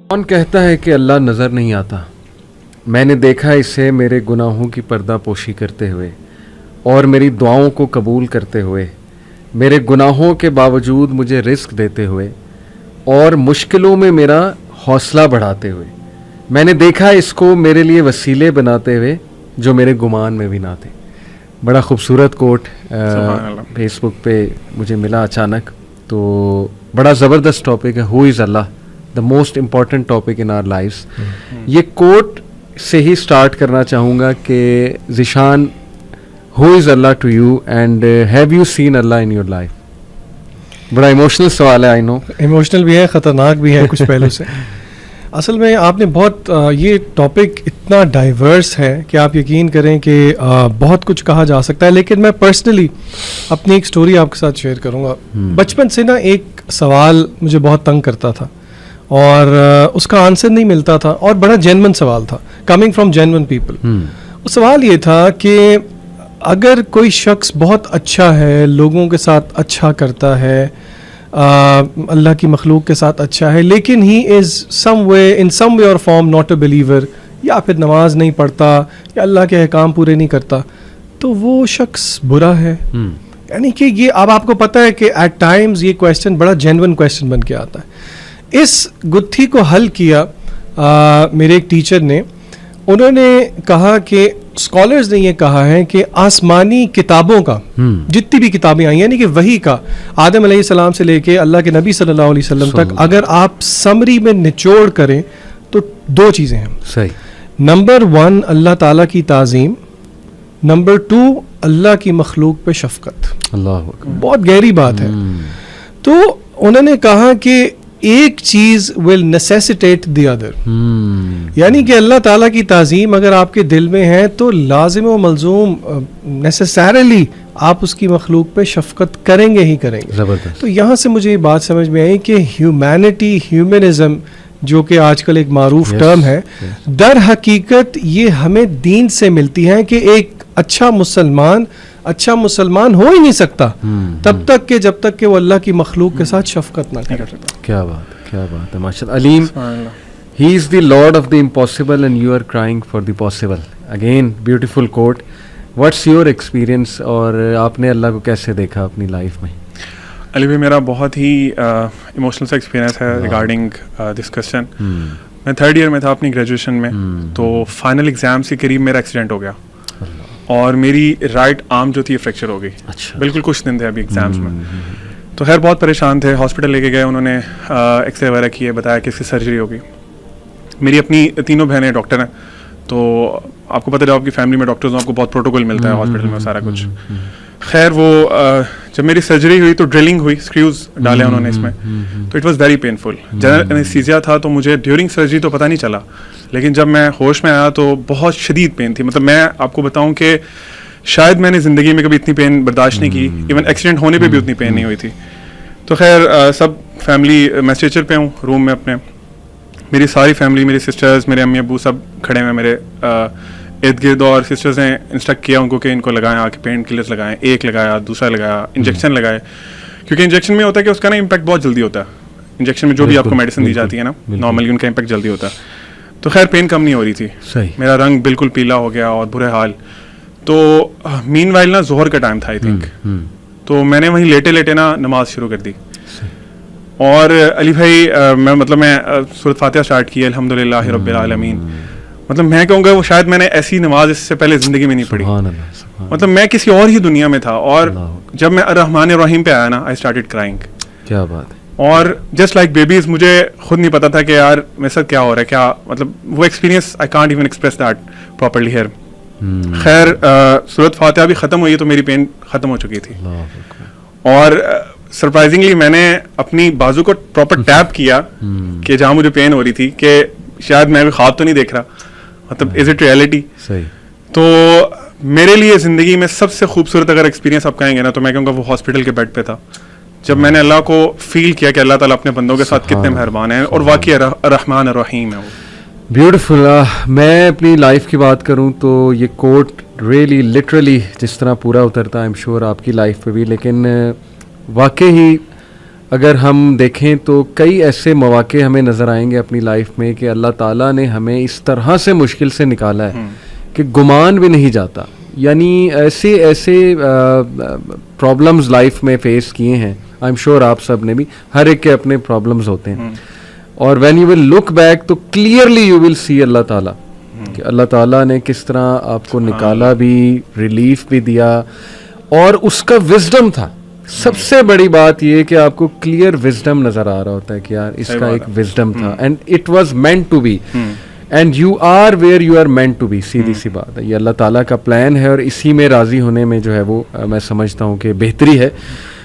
کون کہتا ہے کہ اللہ نظر نہیں آتا؟ میں نے دیکھا اسے میرے گناہوں کی پردہ پوشی کرتے ہوئے اور میری دعاؤں کو قبول کرتے ہوئے، میرے گناہوں کے باوجود مجھے رزق دیتے ہوئے اور مشکلوں میں میرا حوصلہ بڑھاتے ہوئے۔ میں نے دیکھا اس کو میرے لیے وسیلے بناتے ہوئے جو میرے گمان میں بھی نہ تھے۔ بڑا خوبصورت کوٹ فیس بک پہ مجھے ملا اچانک، تو بڑا زبردست ٹاپک ہے، ہو از اللہ، the most important topic in our lives. یہ کوٹ سے ہی سٹارٹ کرنا چاہوں گا کہ ذیشان، ہو از اللہ to you and have you seen اللہ ان یور لائف؟ بڑا ایموشنل سوال ہے، آئی نو، ایموشنل بھی ہے، خطرناک بھی ہے کچھ پہلو سے۔ اصل میں آپ نے بہت یہ ٹاپک اتنا ڈائیورس ہے کہ آپ یقین کریں کہ بہت کچھ کہا جا سکتا ہے، لیکن میں پرسنلی اپنی ایک سٹوری آپ کے ساتھ شیئر کروں گا۔ بچپن سے نا ایک سوال مجھے بہت تنگ کرتا تھا اور اس کا آنسر نہیں ملتا تھا، اور بڑا جینون سوال تھا، کمنگ فرام جینون پیپل۔ وہ سوال یہ تھا کہ اگر کوئی شخص بہت اچھا ہے، لوگوں کے ساتھ اچھا کرتا ہے، اللہ کی مخلوق کے ساتھ اچھا ہے، لیکن ہی از سم وے اور فارم ناٹ اے بلیور، یا پھر نماز نہیں پڑھتا یا اللہ کے احکام پورے نہیں کرتا، تو وہ شخص برا ہے؟ یعنی کہ یہ اب آپ کو پتہ ہے کہ ایٹ ٹائمز یہ کویسچن بڑا جینون کویسچن بن کے آتا ہے۔ اس گتھی کو حل کیا میرے ایک ٹیچر نے۔ انہوں نے کہا کہ اسکالرز نے یہ کہا ہے کہ آسمانی کتابوں کا جتنی بھی کتابیں آئی، یعنی کہ وحی کا، آدم علیہ السلام سے لے کے اللہ کے نبی صلی اللہ علیہ وسلم تک، اگر آپ سمری میں نچوڑ کریں تو دو چیزیں ہیں۔ صحیح۔ نمبر 1 اللہ تعالیٰ کی تعظیم، نمبر 2 اللہ کی مخلوق پہ شفقت۔ اللہ اکبر، بہت گہری بات ہے۔ تو انہوں نے کہا کہ ایک چیز ول نیسیسیٹیٹ دی ادر، یعنی کہ اللہ تعالیٰ کی تعظیم اگر آپ کے دل میں ہے تو لازم و ملزوم نیسیسریلی آپ اس کی مخلوق پہ شفقت کریں گے ہی کریں گے۔ زبردست۔ تو یہاں سے مجھے یہ بات سمجھ میں آئی کہ ہیومینٹی، ہیومنزم، جو کہ آج کل ایک معروف ٹرم ہے، در حقیقت یہ ہمیں دین سے ملتی ہے کہ ایک اچھا مسلمان ہو ہی نہیں سکتا جب تک کہ وہ اللہ کی مخلوق کے ساتھ شفقت نہ کرے۔ کیا بات ہے ماشاء اللہ۔ Aleem, he is the Lord of the impossible and you are crying for the possible. Again beautiful quote. What's your experience, اور آپ نے اللہ کو کیسے دیکھا اپنی لائف میں؟ علی بھائی، میرا بہت ہی ایموشنل سا ایکسپیرینس ہے ریگارڈنگ دس کوسچن۔ میں 3rd ایئر میں تھا اپنی گریجویشن میں، تو فائنل ایگزام سے قریب میرا ایکسیڈنٹ ہو گیا اور میری رائٹ آرم جو تھی فریکچر ہو گئی۔ بالکل کچھ دن تھے ابھی ایگزامس میں، تو خیر بہت پریشان تھے، ہاسپٹل لے کے گئے، انہوں نے ایکس رے وغیرہ کیے، بتایا کہ اس کی سرجری ہوگی۔ میری اپنی 3 بہنیں ڈاکٹر ہیں، تو آپ کو پتہ ہے آپ کی فیملی میں ڈاکٹرز آپ کو بہت پروٹوکول ملتا ہے ہاسپٹل میں سارا کچھ۔ خیر وہ جب میری سرجری ہوئی تو ڈرلنگ ہوئی، اسکریوز ڈالے انہوں نے اس میں، تو it was very painful. General anaesthesia تھا تو مجھے ڈیورنگ سرجری تو پتہ نہیں چلا، لیکن جب میں ہوش میں آیا تو بہت شدید پین تھی۔ مطلب میں آپ کو بتاؤں کہ شاید میں نے زندگی میں کبھی اتنی پین برداشت نہیں کی، ایون ایکسیڈنٹ ہونے پہ بھی اتنی پین نہیں ہوئی تھی۔ تو خیر سب فیملی، میں اسٹریچر پہ ہوں روم میں اپنے، میری ساری فیملی، میری سسٹرز، میرے امی ابو سب کھڑے ہیں میرے ارد گرد، اور سسٹرز نے انسٹرکٹ کیا ان کو کہ ان کو لگائیں، آ کے پین کلرز لگائیں، ایک لگایا، دوسرا لگایا، انجیکشن لگائے، کیونکہ انجیکشن میں ہوتا ہے کہ اس کا نا امپیکٹ بہت جلدی ہوتا ہے۔ انجیکشن میں جو بھی آپ کو میڈیسن دی جاتی ہے نا نارملی، ان کا امپیکٹ جلدی ہوتا ہے۔ تو خیر پین کم نہیں ہو رہی تھی، میرا رنگ بالکل پیلا ہو گیا اور برے حال۔ تو مین وائل نا ظہر کا ٹائم تھا آئی تھنک، تو میں نے وہیں لیٹے لیٹے نا نماز شروع کر دی، اور علی بھائی میں سورۃ فاتحہ اسٹارٹ کی، الحمدللہ رب العالمین۔ مطلب میں کہوں گا وہ شاید میں نے ایسی نماز اس سے پہلے زندگی میں نہیں پڑھی، مطلب میں کسی اور ہی دنیا میں تھا، اور جب میں الرحمن الرحیم پہ آیا نا آئی اسٹارٹڈ کرائنگ۔ کیا بات ہے۔ اور جسٹ لائک بیبیز، مجھے خود نہیں پتا تھا کہ یار میرے ساتھ کیا ہو رہا ہے، کیا مطلب وہ experience I can't even express that properly here. خیر سورۃ فاتحہ بھی ختم ہوئی تو میری پین ختم ہو چکی تھی، اور سرپرائزنگلی میں نے اپنی بازو کو پراپر ٹیپ کیا کہ جہاں مجھے پین ہو رہی تھی، کہ شاید میں بھی خواب تو نہیں دیکھ رہا، مطلب از اٹ ریئلٹی۔ تو میرے لیے زندگی میں سب سے خوبصورت اگر ایکسپیرینس آپ کہیں گے نا تو میں کہوں گا وہ ہاسپٹل کے بیڈ پہ تھا، جب میں نے اللہ کو فیل کیا کہ اللہ تعالیٰ اپنے بندوں کے ساتھ کتنے مہربان ہیں، اور واقعی الرحمن الرحیم ہے وہ۔ بیوٹیفل۔ میں اپنی لائف کی بات کروں تو یہ کوٹ ریئلی لٹرلی جس طرح پورا اترتا ہے، آئی ایم شیور آپ کی لائف پہ بھی، لیکن واقعی اگر ہم دیکھیں تو کئی ایسے مواقع ہمیں نظر آئیں گے اپنی لائف میں کہ اللہ تعالیٰ نے ہمیں اس طرح سے مشکل سے نکالا ہے کہ گمان بھی نہیں جاتا. یعنی ایسے پرابلمز لائف میں فیس کیے ہیں, آئی ایم شیور آپ سب نے بھی, ہر ایک کے اپنے پرابلمز ہوتے ہیں, اور when you will look back تو clearly you will see Allah تعالیٰ کہ اللہ تعالیٰ نے کس طرح آپ کو نکالا بھی, ریلیف بھی دیا, اور اس کا وزڈم تھا. سب سے بڑی بات یہ کہ آپ کو کلیئر وزڈم نظر آ رہا ہوتا ہے کہ یار اس کا ایک وزڈم تھا, and it was meant to be, and you are where you are meant to be. سیدھی سی بات ہے, یہ اللہ تعالیٰ کا پلان ہے, اور اسی میں راضی ہونے میں جو ہے وہ میں سمجھتا ہوں کہ بہتری ہے.